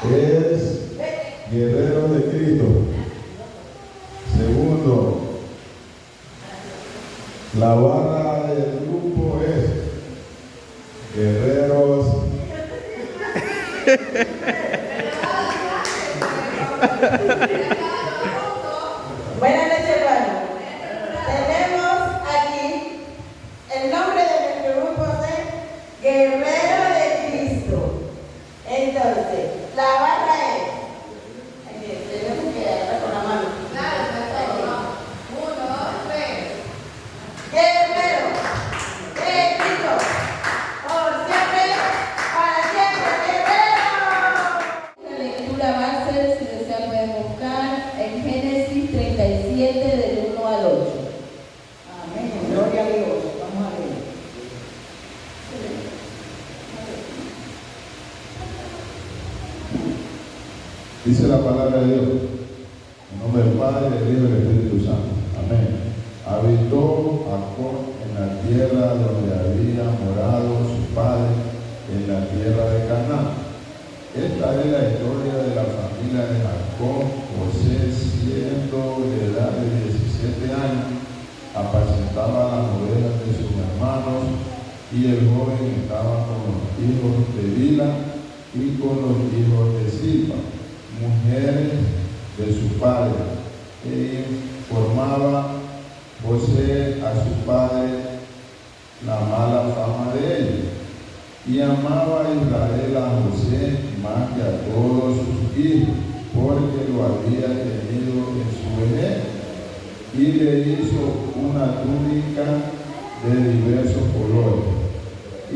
es guerrero de Cristo. Segundo, la barra del grupo es guerreros. Buenas noches, hermano. Tenemos aquí el nombre de nuestro grupo es Guerrero de Cristo. Entonces, la barra es. Aquí, tenemos que agarrar con la mano. Uno, dos, tres. Guerrero de Cristo. Por siempre, para siempre, guerrero. La lectura va a ser, si desea pueden buscar, en Génesis 37 del 1 al 8. Amén. Gloria a Dios. Vamos a ver. Dice la palabra de Dios, en nombre del Padre, del Hijo y del Espíritu Santo. Amén. Habitó Jacob en la tierra donde había morado su padre, en la tierra de Canaán. Esta es la historia de la familia de Jacob. José, siendo de edad de 17 años, apacentaba las ovejas de sus hermanos, y el joven estaba con los hijos de Bilha y con los hijos de Silpa, mujeres de su padre, e informaba José a su padre la mala fama de ellos. Y amaba a Israel a José más que a todos sus hijos, porque lo había tenido en su vejez, y le hizo una túnica de diversos colores. Y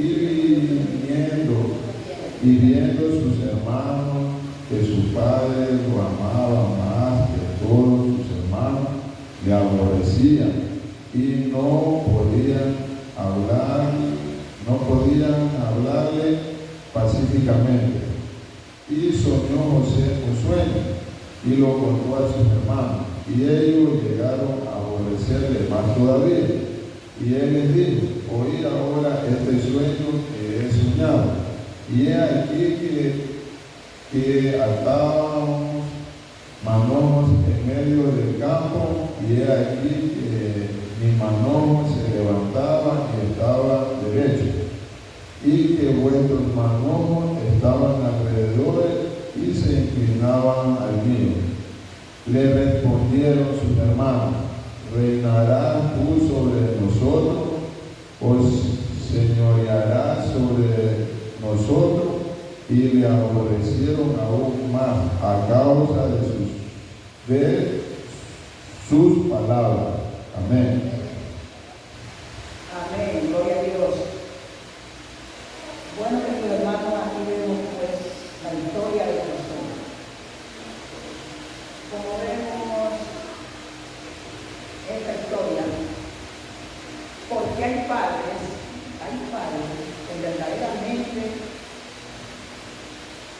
viendo sus hermanos que su padre lo amaba más que todos sus hermanos, le aborrecían y no podían hablarle pacíficamente. Y soñó José un sueño y lo contó a sus hermanos, y ellos llegaron a aborrecerle más todavía. Y él les dijo: oíd ahora este sueño que he soñado. Y he aquí que atábamos manojos en medio del campo, y he aquí que mi manojo se levantaba y estaba derecho, y que vuestros manojos estaban alrededor y se inclinaban al mío. Le respondieron sus hermanos: ¿reinarás tú sobre nosotros, o señorearás sobre nosotros? Y le aborrecieron aún más a causa de sus palabras. Amén. Amén. Gloria a Dios. Bueno, queridos hermanos, aquí vemos pues la historia de José. Como vemos esta historia, porque hay padres que verdaderamente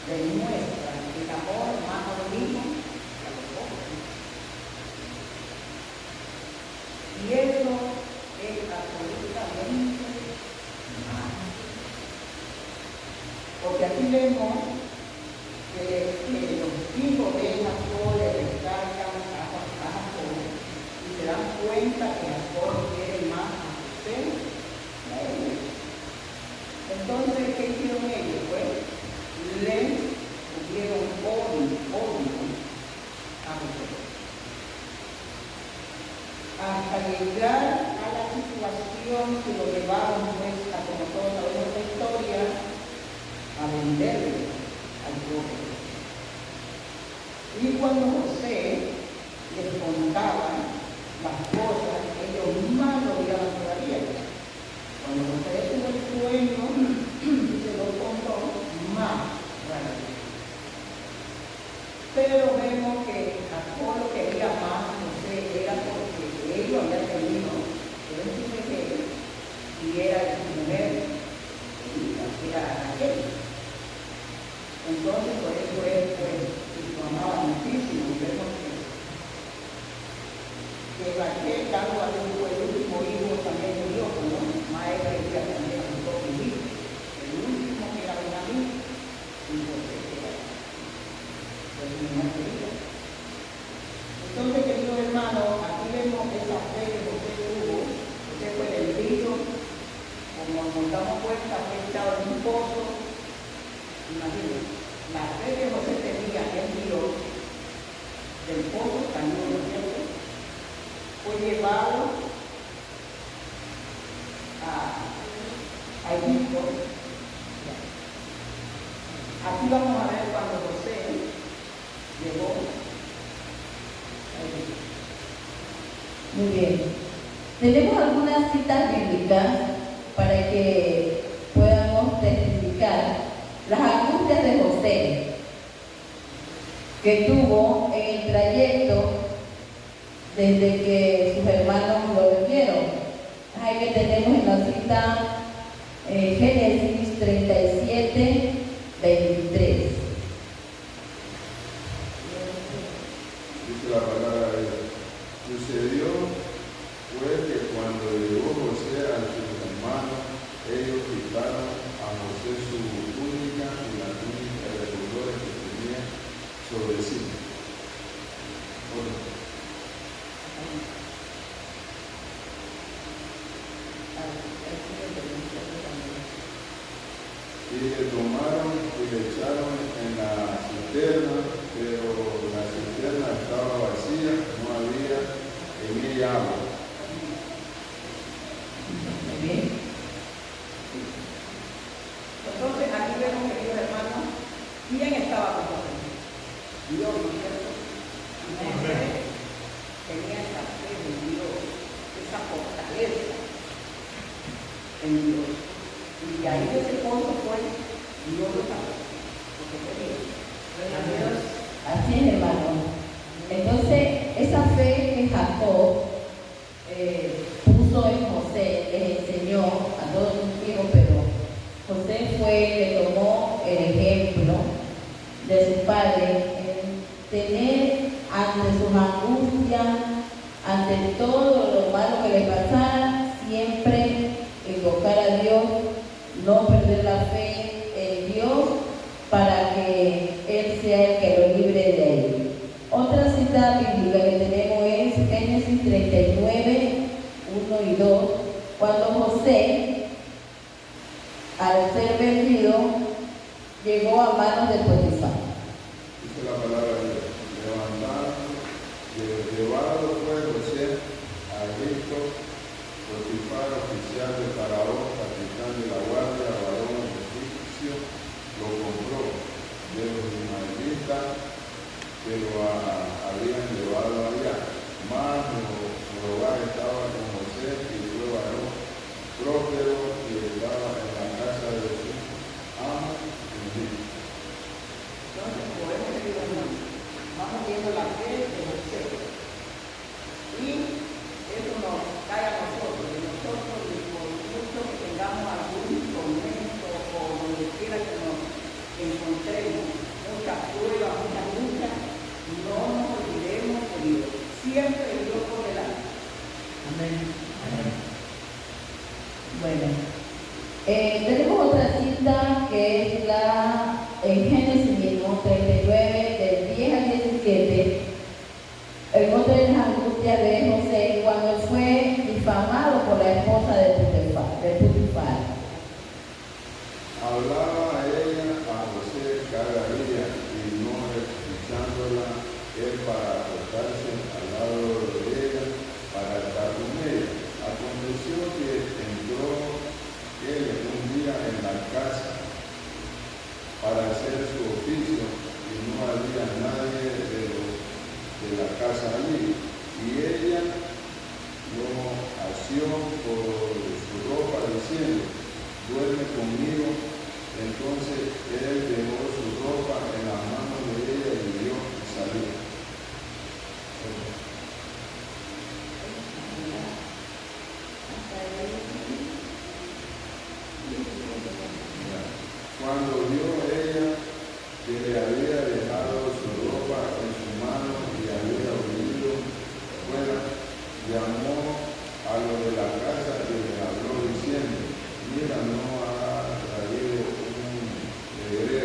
demuestran el amor más a los hijos que a los ojos. Y eso es absolutamente malo. Porque aquí vemos que los hijos de Jacob le descargan a Jacob y se dan cuenta que Jacob quiere más a José que a ellos. Entonces, ¿qué hicieron ellos? Pues le pusieron odio a José. Hasta llegar a la situación que lo llevaron pues a, como todos sabemos esta historia, a venderle al pueblo. Y cuando José les contaba las cosas, ellos más lo odiaban todavía. Cuando José tuvo el sueño y se lo contó, más rabia. Pero vemos que Jacob lo quería más a José, era porque ellos habían tenido en su vejez y era su mujer, era Raquel. Entonces, por eso él pues, lo amaba muchísimo. Y vemos que Raquel, cuando tuvo el último hijo, también murió, ¿no? Más ella quería también a sus dos hijos. El último que era Benjamín, y José era. Imagínense, la fe que José tenía en Dios, del pozo salió, ¿no es cierto? Fue llevado a Egipto. Aquí vamos a ver cuando José llegó a Egipto. Muy bien. Tenemos algunas citas bíblicas para que podamos testificar las angustias de José que tuvo en el trayecto desde que sus hermanos lo vendieron. Ahí que tenemos en la cita Génesis 37, 23. Dice la palabra de Dios. Sucedió fue que cuando llegó José a sus hermanos, ellos quitaron a José su túnica y la túnica de colores que tenía sobre sí. Bueno. Y le tomaron y le echaron en la cisterna, pero la cisterna estaba vacía, no había en ella agua. Muy bien. Entonces, aquí vemos, queridos hermanos, ¿quién estaba con José? Dios, ¿no es cierto? Y José tenía esa fe en Dios, esa fortaleza en Dios. Y de ahí de ese pozo fue, Dios lo sacó, porque fue Dios. Dios. Así es, hermano. Entonces, esa fe que Jacob puso en José, les enseñó a todos sus hijos, pero José fue el que tomó el ejemplo de su padre en tener ante sus angustias, ante todo lo malo que le pasara, siempre invocar a Dios, no perder la fe en Dios para que Él sea el que lo libre de ahí. Otra cita bíblica que tenemos es Génesis 39, 1 y 2, cuando José, al ser vendido, llegó a manos de Potifar. Dice la palabra de Dios. Llevado fue José a Egipto, Potifar, oficial de Faraón, capitán de la guardia, varón egipcio, lo compró de los ismaelitas que lo habían llevado allá. Mas Jehová estaba con José y fue varón próspero y estaba en la casa de su amo en Egipto. Entonces, podemos decir, hermanos, vamos viendo la fe de José. Y eso nos cae a nosotros, y nosotros, por mucho que tengamos algún tormento o donde quiera que nos encontremos, muchas pruebas, muchas luchas, no nos olvidemos de Dios. Siempre Dios por delante. Amén. Bueno, tenemos otra cita que es la en Génesis mismo, 39, del 10 al 17, en otra de las angustias de José cuando fue difamado por la esposa de Potifar. Hablaba a ella a José cada día y no escuchándola él para acostarse al lado de ella para estar con ella. Aconteció que entró él un día en la casa para hacer su oficio y no había nadie de la casa allí. Y ella lo asió por su ropa diciendo, duerme conmigo. Entonces él dejó su ropa en las manos de ella y dio y salió. Cuando vio ella que le había dejado su ropa en su mano y había huido fuera, llamó a los de la casa y les habló diciendo, mira, no ha traído un hebreo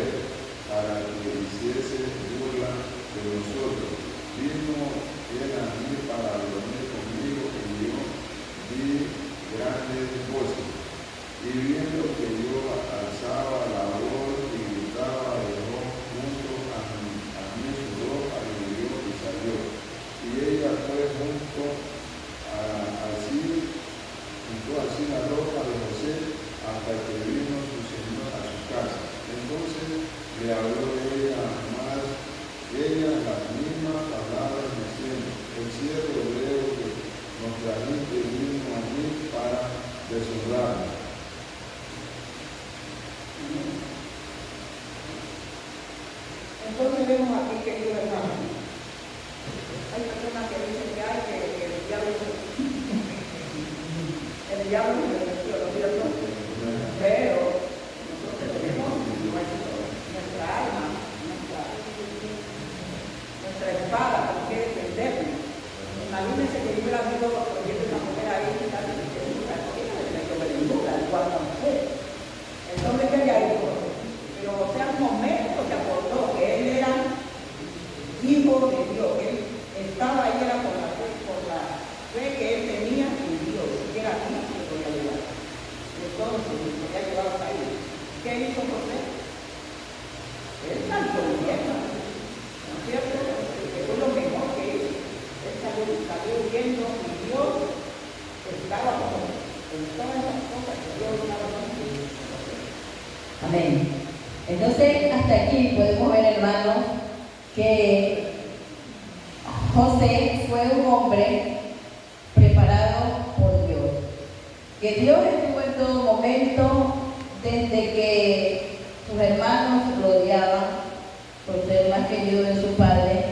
le habló ella más, ella las mismas palabras diciendo, el cielo hebreo que nos trajiste vino a mí para deshonrarme. Entonces vemos aquí, queridos hermanos, hay personas que dicen que hay que el diablo se metió, ¿no es cierto? Pero nosotros tenemos nuestra arma, nuestra espada, con que defendernos. Imagínense que yo hubiera habido proyectos de una mujer ahí, que está diciendo, cuando usted. Entonces, ¿qué le ha ido? Pero o sea, un momento se acordó que él era hijo de Dios, que él estaba ahí era por la fe que él tenía en Dios, que era Dios que podía ayudar. Entonces, podía ayudar a salir. ¿Qué hizo José? Él salió huyendo, ¿no es cierto? Que fue lo mejor que hizo. Él salió huyendo y Dios estaba con él. En todas las cosas que Dios estaba con él. Amén. Entonces, hasta aquí podemos ver, hermanos, que José fue un hombre preparado por Dios. Que Dios estuvo en todo momento, desde que sus hermanos lo odiaban por ser más querido de su padre,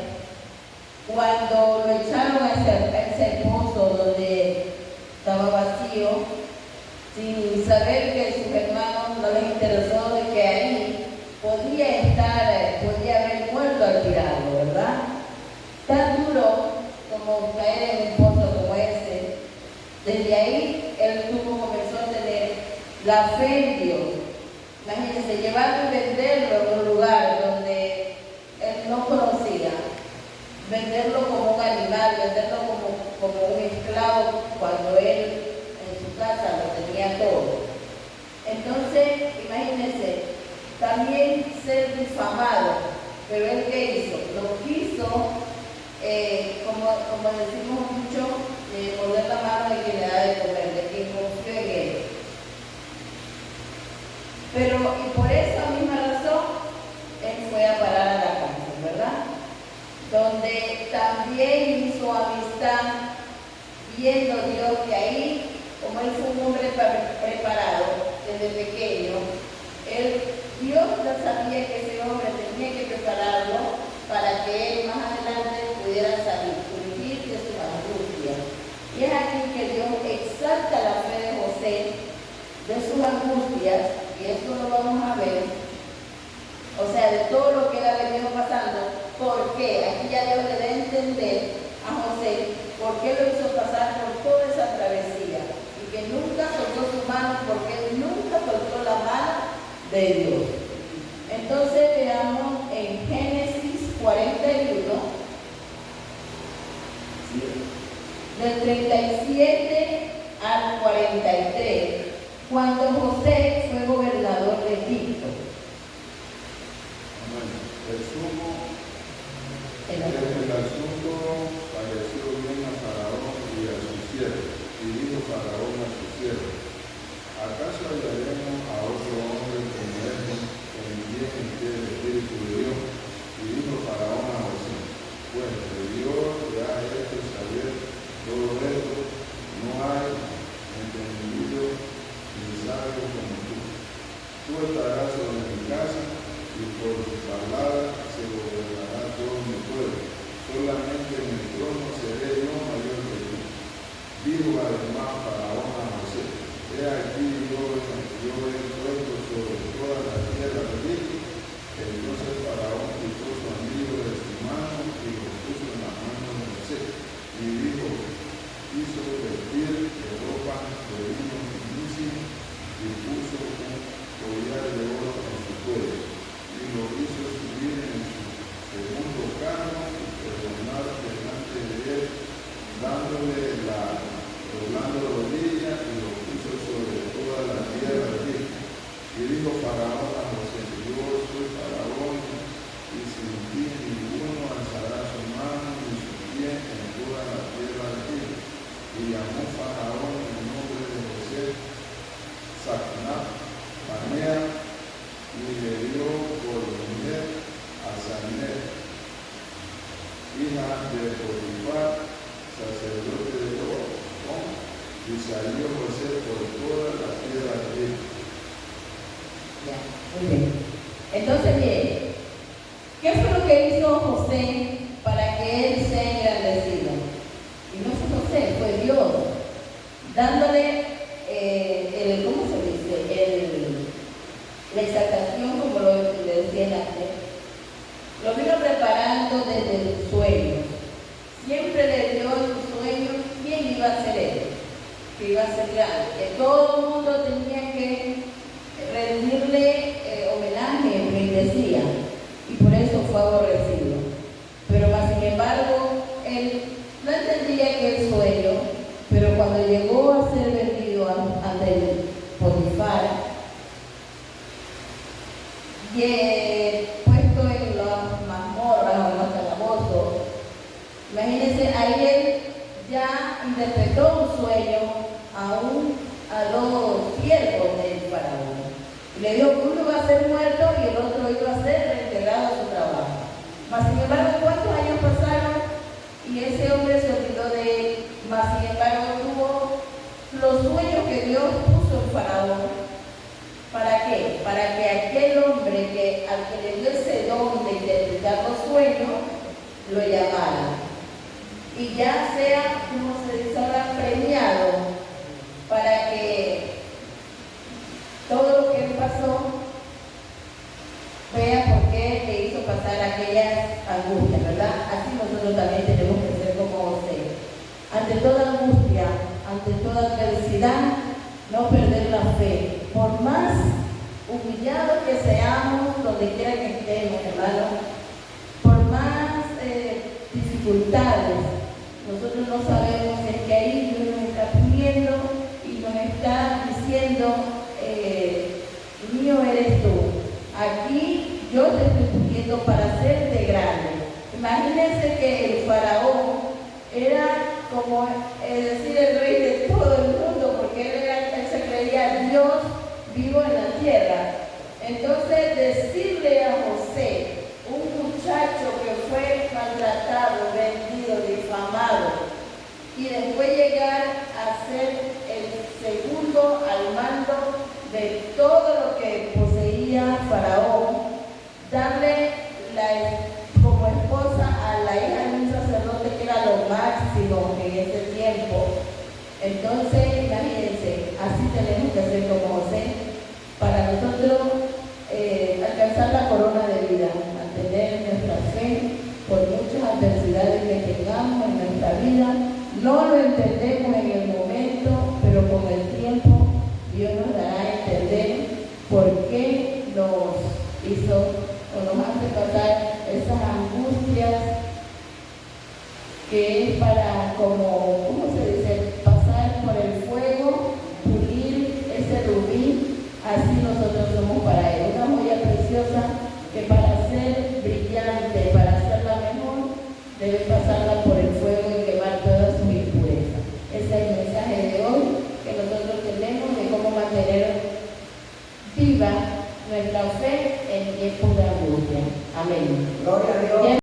cuando lo echaron a ese pozo donde estaba vacío, sin saber que sus hermanos no les interesó de que ahí podía haber muerto al tirarlo, ¿verdad? Tan duro como caer en un pozo como ese. Desde ahí él comenzó a tener la fe en Dios. Imagínense, llevarlo y venderlo en un lugar donde él no conocía, venderlo como un animal, venderlo como un esclavo cuando él en su casa lo tenía todo. Entonces, imagínense, también ser difamado, pero él ¿qué hizo? Lo quiso, como decimos mucho, morder la mano de quien le da de comer, de quien confió en él. Pero, y por esa misma razón, él fue a parar a la cárcel, ¿verdad? Donde también hizo amistad, viendo Dios que ahí, como él fue un hombre preparado desde pequeño, Dios ya sabía que ese hombre tenía que prepararlo para que él más adelante pudiera salir, surgir de sus angustias. Y es aquí que Dios exalta la fe de José, de sus angustias, y eso lo vamos a ver. O sea, de todo lo que él ha venido pasando. ¿Por qué? Aquí ya Dios le da a entender a José por qué lo hizo pasar por toda esa travesía. Y que nunca soltó su mano, porque él nunca soltó la mano de Dios. Entonces veamos en Génesis 41, del 37 al 43, cuando José fue gobernador de Egipto. El asunto pareció bien a Faraón y a sus siervos, y dijo Faraón a sus siervos: ¿acaso hallaremos a otro hombre como este, que bien entiende el Espíritu de Dios? Y dijo Faraón a José: pues de Dios le ha hecho saber todo esto, no hay entendido ni sabio como tú. Tú estarás sobre mi casa, y por tu palabra se gobernará todo mi pueblo. Solamente en el trono seré yo mayor que tú. Dijo además Faraón a José: he aquí yo he puesto sobre toda la tierra de Egipto. Entonces Faraón quitó su anillo de su mano y lo puso en la mano de José. Y dijo, hizo vestir de ropa de lino finísimo y puso un collar de oro en su cuello. Y lo hizo subir en su segundo carro y perdonar delante de él, doblando rodillas, y lo puso sobre toda la tierra de Egipto. Y dijo Faraón a José: yo soy Faraón y salió José por toda la tierra de Egipto. Ya, muy bien. Entonces, bien, ¿qué fue lo que hizo José para que él sea engrandecido? Y no fue José, fue Dios, dándole ¿cómo se dice? La exaltación, como lo le decía antes. Lo vino preparando desde sus sueños. Siempre le dio en sus sueños quién iba a ser él, que iba a ser grande, que todo el mundo tenía que rendirle homenaje, decía, y por eso fue aborrecido. Pero más sin embargo, él no entendía que el sueño, pero cuando llegó a ser vendido ante el Potifar, y puesto en las mazmorras o en los calabozos, imagínense, ahí él ya interpretó un sueño a los siervos del faraón. Le dijo que uno iba a ser muerto y el otro iba a ser reintegrado a su trabajo. Mas sin embargo, ¿cuántos años pasaron? Y ese hombre se olvidó de él. Mas sin embargo, tuvo los sueños que Dios puso en faraón. ¿Para qué? Para que aquel hombre al que le dio ese don de interpretar los sueños, lo llamara. Y ya sea, como se dice ahora, premiado, para que todo lo que él pasó, vea por qué le hizo pasar aquellas angustias, ¿verdad? Así nosotros también tenemos que ser como José. Ante toda angustia, ante toda adversidad, no perder la fe. Por más humillados que seamos, donde quiera que estemos, hermano, por más dificultades, nosotros no sabemos si es que ahí Dios nos está puliendo y nos está diciendo, mío eres tú. Aquí yo te estoy puliendo para hacerte grande. Imagínense que el faraón era como decir el rey de todo el mundo, porque él se creía Dios vivo en la tierra. Entonces decirle a José, un muchacho que fue maltratado, vendido, difamado, y después llegar a ser el segundo al mando de todo lo que poseía Faraón, darle como esposa a la hija de un sacerdote que era lo máximo en ese tiempo. Entonces, imagínense, así tenemos que hacer como José, para nosotros alcanzar la corona de vida, mantener nuestra fe por muchas adversidades que tengamos en nuestra vida. No lo entendemos en el momento, pero con el tiempo Dios nos dará a entender por qué nos hizo o nos hace pasar esas angustias, que es para, ¿cómo se dice?, pasar por el fuego, pulir ese rubí. Así nosotros somos para Él, una joya preciosa que para ser brillante, para hacerla mejor, debe pasarla por el fuego y quemar todas sus impurezas. Ese es el mensaje de hoy que nosotros tenemos de cómo mantener viva nuestra fe en tiempos de angustia. Amén. Gloria a Dios.